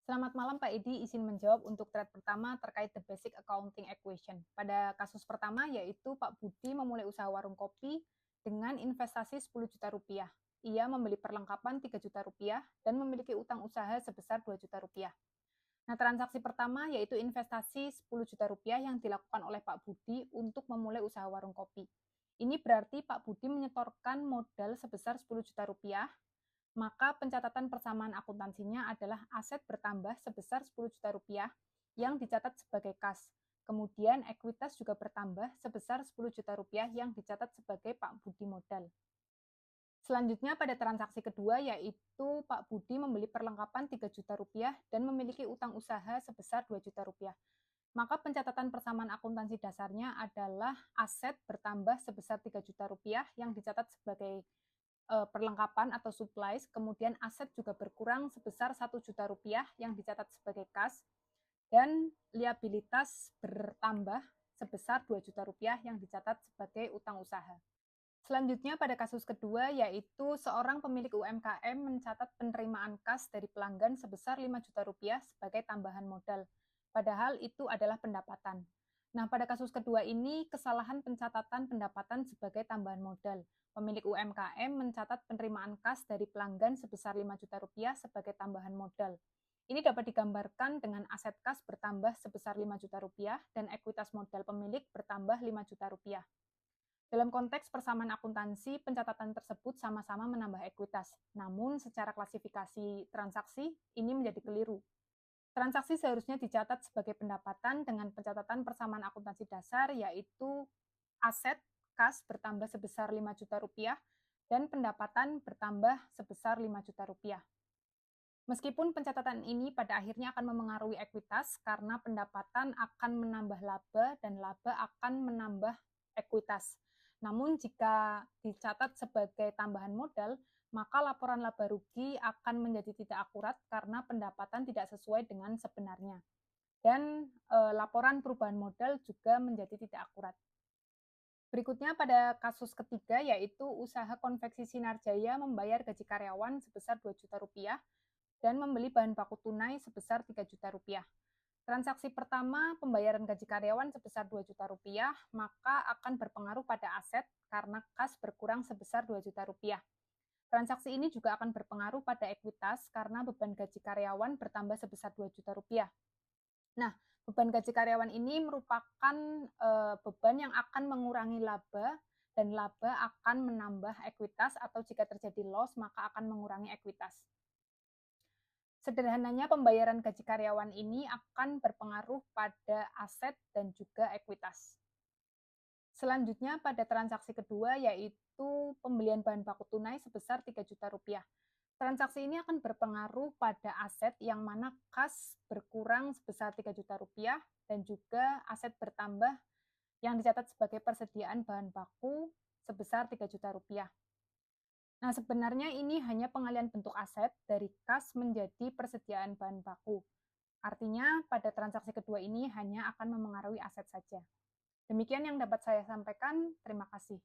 Selamat malam Pak Edi, izin menjawab untuk thread pertama terkait the basic accounting equation. Pada kasus pertama yaitu Pak Budi memulai usaha warung kopi dengan investasi 10 juta rupiah. Ia membeli perlengkapan 3 juta rupiah dan memiliki utang usaha sebesar 2 juta rupiah. Nah, transaksi pertama yaitu investasi 10 juta rupiah yang dilakukan oleh Pak Budi untuk memulai usaha warung kopi. Ini berarti Pak Budi menyetorkan modal sebesar 10 juta rupiah, maka pencatatan persamaan akuntansinya adalah aset bertambah sebesar 10 juta rupiah yang dicatat sebagai kas. Kemudian ekuitas juga bertambah sebesar 10 juta rupiah yang dicatat sebagai Pak Budi modal. Selanjutnya pada transaksi kedua yaitu Pak Budi membeli perlengkapan 3 juta rupiah dan memiliki utang usaha sebesar 2 juta rupiah. Maka pencatatan persamaan akuntansi dasarnya adalah aset bertambah sebesar 3 juta rupiah yang dicatat sebagai perlengkapan atau supplies, kemudian aset juga berkurang sebesar 1 juta rupiah yang dicatat sebagai kas, dan liabilitas bertambah sebesar 2 juta rupiah yang dicatat sebagai utang usaha. Selanjutnya pada kasus kedua yaitu seorang pemilik UMKM mencatat penerimaan kas dari pelanggan sebesar 5 juta rupiah sebagai tambahan modal, padahal itu adalah pendapatan. Nah, pada kasus kedua ini kesalahan pencatatan pendapatan sebagai tambahan modal. Pemilik UMKM mencatat penerimaan kas dari pelanggan sebesar 5 juta rupiah sebagai tambahan modal. Ini dapat digambarkan dengan aset kas bertambah sebesar 5 juta rupiah dan ekuitas modal pemilik bertambah 5 juta rupiah. Dalam konteks persamaan akuntansi, pencatatan tersebut sama-sama menambah ekuitas. Namun, secara klasifikasi transaksi, ini menjadi keliru. Transaksi seharusnya dicatat sebagai pendapatan dengan pencatatan persamaan akuntansi dasar, yaitu aset kas bertambah sebesar 5 juta rupiah dan pendapatan bertambah sebesar 5 juta rupiah. Meskipun pencatatan ini pada akhirnya akan memengaruhi ekuitas karena pendapatan akan menambah laba dan laba akan menambah ekuitas. Namun jika dicatat sebagai tambahan modal, maka laporan laba rugi akan menjadi tidak akurat karena pendapatan tidak sesuai dengan sebenarnya. Dan laporan perubahan modal juga menjadi tidak akurat. Berikutnya pada kasus ketiga yaitu usaha konveksi Sinar Jaya membayar gaji karyawan sebesar 2 juta rupiah dan membeli bahan baku tunai sebesar 3 juta rupiah. Transaksi pertama, pembayaran gaji karyawan sebesar 2 juta rupiah, maka akan berpengaruh pada aset karena kas berkurang sebesar 2 juta rupiah. Transaksi ini juga akan berpengaruh pada ekuitas karena beban gaji karyawan bertambah sebesar 2 juta rupiah. Nah, beban gaji karyawan ini merupakan beban yang akan mengurangi laba dan laba akan menambah ekuitas atau jika terjadi loss maka akan mengurangi ekuitas. Sederhananya, pembayaran gaji karyawan ini akan berpengaruh pada aset dan juga ekuitas. Selanjutnya, pada transaksi kedua, yaitu pembelian bahan baku tunai sebesar 3 juta rupiah. Transaksi ini akan berpengaruh pada aset yang mana kas berkurang sebesar 3 juta rupiah dan juga aset bertambah yang dicatat sebagai persediaan bahan baku sebesar 3 juta rupiah. Nah, sebenarnya ini hanya pengalian bentuk aset dari kas menjadi persediaan bahan baku. Artinya, pada transaksi kedua ini hanya akan memengaruhi aset saja. Demikian yang dapat saya sampaikan. Terima kasih.